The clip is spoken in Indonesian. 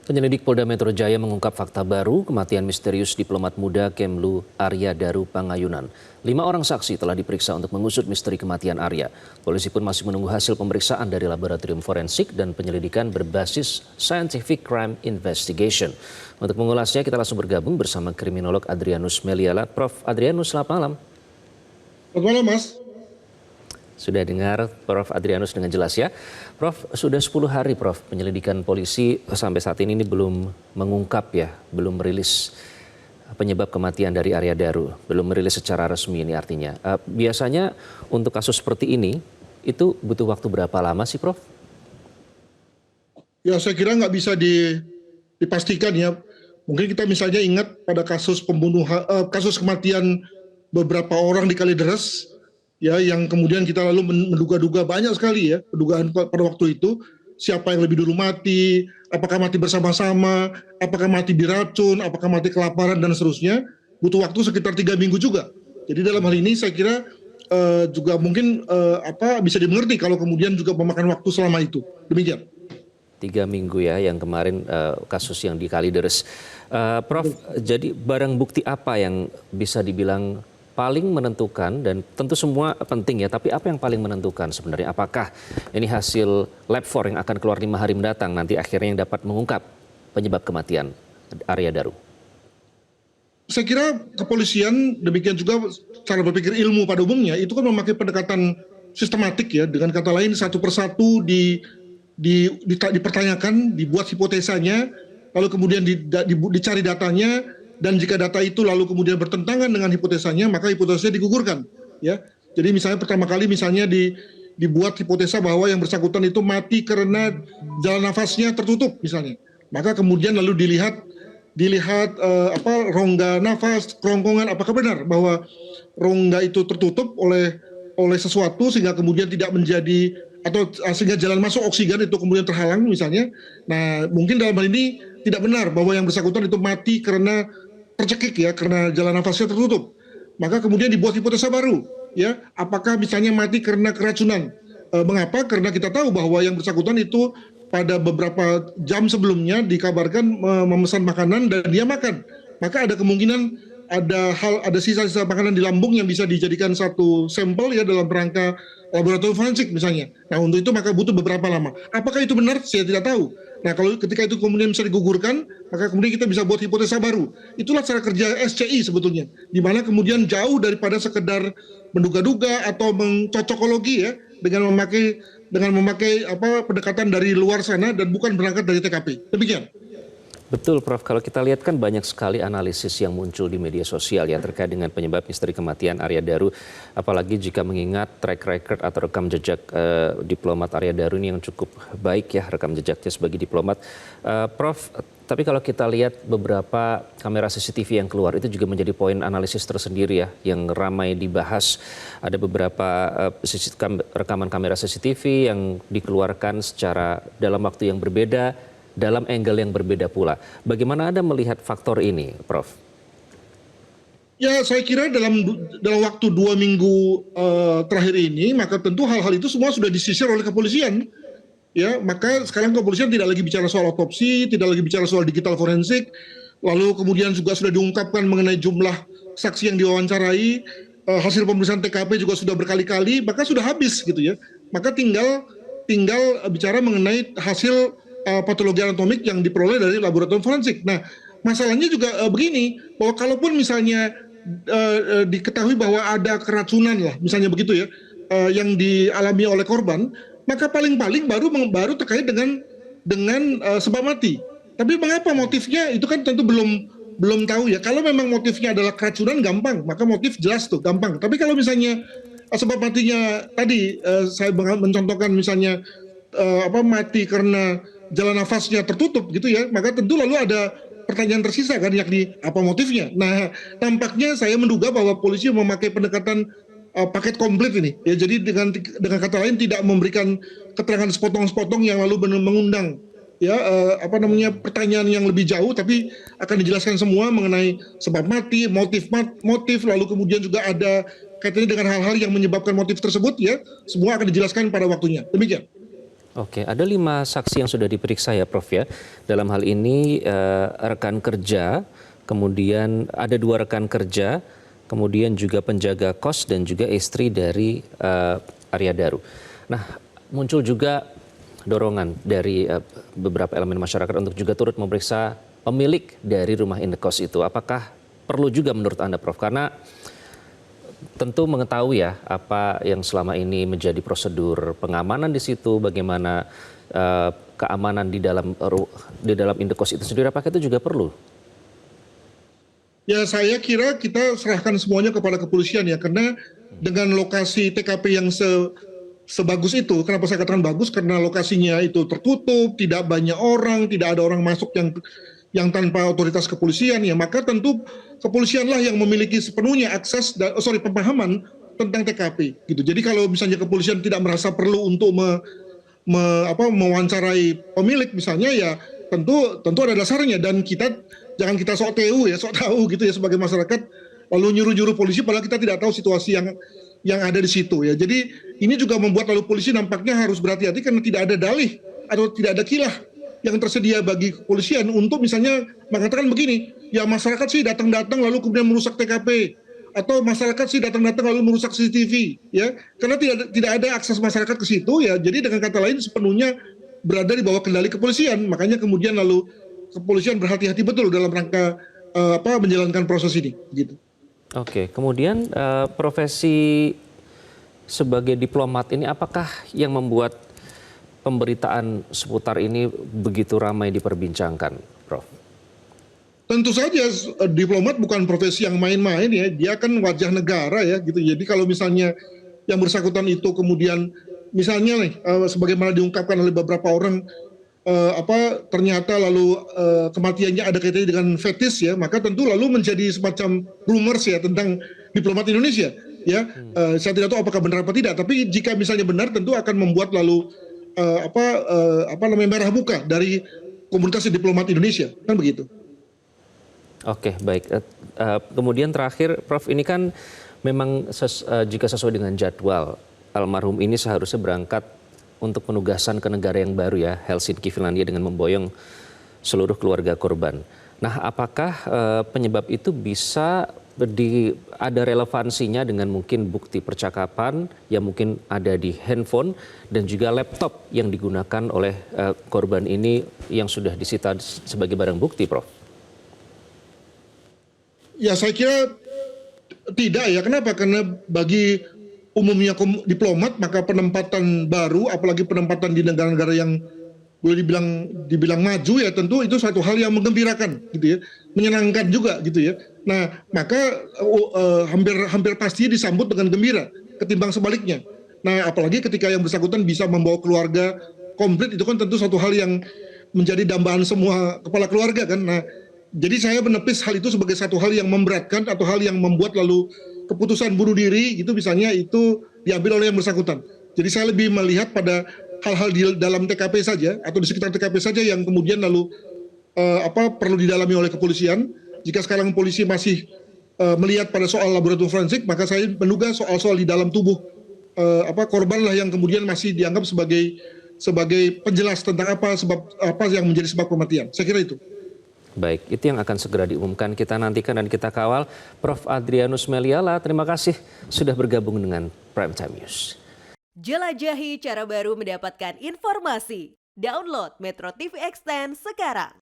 Penyelidik Polda Metro Jaya mengungkap fakta baru kematian misterius diplomat muda Kemlu Arya Daru Pangayunan. 5 orang saksi telah diperiksa untuk mengusut misteri kematian Arya. Polisi pun masih menunggu hasil pemeriksaan dari laboratorium forensik dan penyelidikan berbasis Scientific Crime Investigation. Untuk mengulasnya kita langsung bergabung bersama kriminolog Adrianus Meliala. Prof. Adrianus, selamat malam. Selamat malam, Mas. Sudah dengar Prof. Adrianus dengan jelas ya. Prof, sudah 10 hari Prof, penyelidikan polisi sampai saat ini belum mengungkap ya, belum merilis penyebab kematian dari Arya Daru. Belum merilis secara resmi ini artinya. Biasanya untuk kasus seperti ini, itu butuh waktu berapa lama sih Prof? Ya saya kira nggak bisa dipastikan ya. Mungkin kita misalnya ingat pada kasus kasus kematian beberapa orang di Kalideres, ya, yang kemudian kita lalu menduga-duga banyak sekali ya pendugaan pada waktu itu, siapa yang lebih dulu mati, apakah mati bersama-sama, apakah mati diracun, apakah mati kelaparan dan seterusnya, butuh waktu sekitar 3 minggu juga. Jadi dalam hal ini saya kira juga mungkin bisa dimengerti kalau kemudian juga memakan waktu selama itu. Demikian. 3 minggu ya yang kemarin kasus yang di Kalideres. Prof, jadi barang bukti apa yang bisa dibilang paling menentukan, dan tentu semua penting ya, tapi apa yang paling menentukan sebenarnya? Apakah ini hasil lab 4 yang akan keluar 5 hari mendatang nanti akhirnya yang dapat mengungkap penyebab kematian Arya Daru? Saya kira kepolisian, demikian juga cara berpikir ilmu pada umumnya, itu kan memakai pendekatan sistematik ya, dengan kata lain satu persatu dipertanyakan, dibuat hipotesanya, lalu kemudian dicari datanya, dan jika data itu lalu kemudian bertentangan dengan hipotesanya, maka hipotesanya digugurkan. Ya, jadi misalnya pertama kali dibuat hipotesa bahwa yang bersangkutan itu mati karena jalan nafasnya tertutup misalnya, maka kemudian lalu dilihat rongga nafas, kerongkongan, apakah benar bahwa rongga itu tertutup oleh sesuatu sehingga kemudian tidak menjadi, atau sehingga jalan masuk oksigen itu kemudian terhalang misalnya. Nah, mungkin dalam hal ini tidak benar bahwa yang bersangkutan itu mati karena tercekik ya, karena jalan nafasnya tertutup. Maka kemudian dibuat hipotesa baru ya, apakah misalnya mati karena keracunan. Mengapa? Karena kita tahu bahwa yang bersangkutan itu pada beberapa jam sebelumnya dikabarkan memesan makanan dan dia makan. Maka ada kemungkinan ada sisa-sisa makanan di lambung yang bisa dijadikan satu sampel ya dalam rangka laboratorium forensik misalnya. Nah, untuk itu maka butuh beberapa lama. Apakah itu benar? Saya tidak tahu. Nah, kalau ketika itu kemudian bisa digugurkan, maka kemudian kita bisa buat hipotesa baru. Itulah cara kerja SCI sebetulnya, di mana kemudian jauh daripada sekedar menduga-duga atau mencocokologi ya, dengan memakai pendekatan dari luar sana dan bukan berangkat dari TKP. Demikian. Betul Prof, kalau kita lihat kan banyak sekali analisis yang muncul di media sosial ya terkait dengan penyebab misteri kematian Arya Daru. Apalagi jika mengingat track record atau rekam jejak diplomat Arya Daru ini yang cukup baik ya, rekam jejaknya sebagai diplomat. Prof, tapi kalau kita lihat beberapa kamera CCTV yang keluar itu juga menjadi poin analisis tersendiri ya yang ramai dibahas. Ada beberapa rekaman kamera CCTV yang dikeluarkan secara dalam waktu yang berbeda, dalam angle yang berbeda pula. Bagaimana Anda melihat faktor ini, Prof? Ya, saya kira dalam waktu 2 minggu terakhir ini, maka tentu hal-hal itu semua sudah disisir oleh kepolisian. Ya, maka sekarang kepolisian tidak lagi bicara soal otopsi, tidak lagi bicara soal digital forensik, lalu kemudian juga sudah diungkapkan mengenai jumlah saksi yang diwawancarai, hasil pemeriksaan TKP juga sudah berkali-kali, maka sudah habis gitu ya. Maka tinggal bicara mengenai hasil patologi anatomik yang diperoleh dari laboratorium forensik. Nah, masalahnya juga begini, bahwa kalaupun misalnya diketahui bahwa ada keracunan lah, misalnya begitu ya, yang dialami oleh korban, maka paling-paling baru terkait dengan sebab mati. Tapi mengapa motifnya itu kan tentu belum tahu ya. Kalau memang motifnya adalah keracunan gampang, maka motif jelas tuh gampang. Tapi kalau misalnya sebab matinya tadi saya mencontohkan misalnya mati karena jalan nafasnya tertutup gitu ya, maka tentu lalu ada pertanyaan tersisa kan, yakni apa motifnya. Nah, tampaknya saya menduga bahwa polisi memakai pendekatan paket komplit ini ya, jadi dengan kata lain tidak memberikan keterangan sepotong-sepotong yang lalu mengundang ya pertanyaan yang lebih jauh, tapi akan dijelaskan semua mengenai sebab mati, motif, lalu kemudian juga ada kaitannya dengan hal-hal yang menyebabkan motif tersebut ya, semua akan dijelaskan pada waktunya. Demikian. Oke, ada 5 saksi yang sudah diperiksa ya Prof ya. Dalam hal ini rekan kerja, kemudian ada 2 rekan kerja, kemudian juga penjaga kos dan juga istri dari Arya Daru. Nah, muncul juga dorongan dari beberapa elemen masyarakat untuk juga turut memeriksa pemilik dari rumah indekos itu. Apakah perlu juga menurut Anda Prof? Karena tentu mengetahui ya apa yang selama ini menjadi prosedur pengamanan di situ, bagaimana keamanan di dalam indekos itu sendiri, apakah itu juga perlu? Ya saya kira kita serahkan semuanya kepada kepolisian ya, karena dengan lokasi TKP yang sebagus itu, kenapa saya katakan bagus? Karena lokasinya itu tertutup, tidak banyak orang, tidak ada orang masuk yang tanpa otoritas kepolisian ya, maka tentu kepolisianlah yang memiliki sepenuhnya akses pemahaman tentang TKP gitu. Jadi kalau misalnya kepolisian tidak merasa perlu untuk mewawancarai pemilik misalnya, ya tentu ada dasarnya, dan jangan kita sok tahu gitu ya sebagai masyarakat, lalu nyuruh polisi padahal kita tidak tahu situasi yang ada di situ ya. Jadi ini juga membuat lalu polisi nampaknya harus berhati-hati karena tidak ada dalih atau tidak ada kilah yang tersedia bagi kepolisian untuk misalnya mengatakan begini, ya masyarakat sih datang-datang lalu kemudian merusak TKP, atau masyarakat sih datang-datang lalu merusak CCTV ya, karena tidak ada akses masyarakat ke situ ya. Jadi dengan kata lain sepenuhnya berada di bawah kendali kepolisian, makanya kemudian lalu kepolisian berhati-hati betul dalam rangka menjalankan proses ini gitu. Oke, kemudian profesi sebagai diplomat ini apakah yang membuat pemberitaan seputar ini begitu ramai diperbincangkan, Prof? Tentu saja diplomat bukan profesi yang main-main ya, dia kan wajah negara ya gitu. Jadi kalau misalnya yang bersangkutan itu kemudian misalnya nih sebagaimana diungkapkan oleh beberapa orang ternyata lalu kematiannya ada kaitannya dengan fetis ya, maka tentu lalu menjadi semacam rumors ya tentang diplomat Indonesia ya. Saya tidak tahu apakah benar apa tidak, tapi jika misalnya benar tentu akan membuat lalu merah muka dari komunitas diplomat Indonesia, kan begitu. Oke, baik. Kemudian terakhir, Prof, ini kan memang jika sesuai dengan jadwal, almarhum ini seharusnya berangkat untuk penugasan ke negara yang baru ya, Helsinki, Finlandia, dengan memboyong seluruh keluarga korban. Nah, apakah penyebab itu bisa ada relevansinya dengan mungkin bukti percakapan yang mungkin ada di handphone dan juga laptop yang digunakan oleh korban ini yang sudah disita sebagai barang bukti, Prof? Ya saya kira tidak ya. Kenapa? Karena bagi umumnya diplomat maka penempatan baru, apalagi penempatan di negara-negara yang boleh dibilang maju ya, tentu itu satu hal yang menggembirakan gitu ya, menyenangkan juga gitu ya. Nah maka hampir pasti disambut dengan gembira ketimbang sebaliknya. Nah apalagi ketika yang bersangkutan bisa membawa keluarga komplit, itu kan tentu satu hal yang menjadi dambaan semua kepala keluarga kan. Nah jadi saya menepis hal itu sebagai satu hal yang memberatkan atau hal yang membuat lalu keputusan bunuh diri gitu misalnya itu diambil oleh yang bersangkutan. Jadi saya lebih melihat pada hal-hal di dalam TKP saja atau di sekitar TKP saja yang kemudian lalu perlu didalami oleh kepolisian. Jika sekarang polisi masih melihat pada soal laboratorium forensik, maka saya menduga soal-soal di dalam tubuh korban lah yang kemudian masih dianggap sebagai penjelas tentang apa yang menjadi sebab kematian. Saya kira itu. Baik, itu yang akan segera diumumkan. Kita nantikan dan kita kawal. Prof. Adrianus Meliala, terima kasih sudah bergabung dengan Prime Time News. Jelajahi cara baru mendapatkan informasi. Download Metro TV Extend sekarang.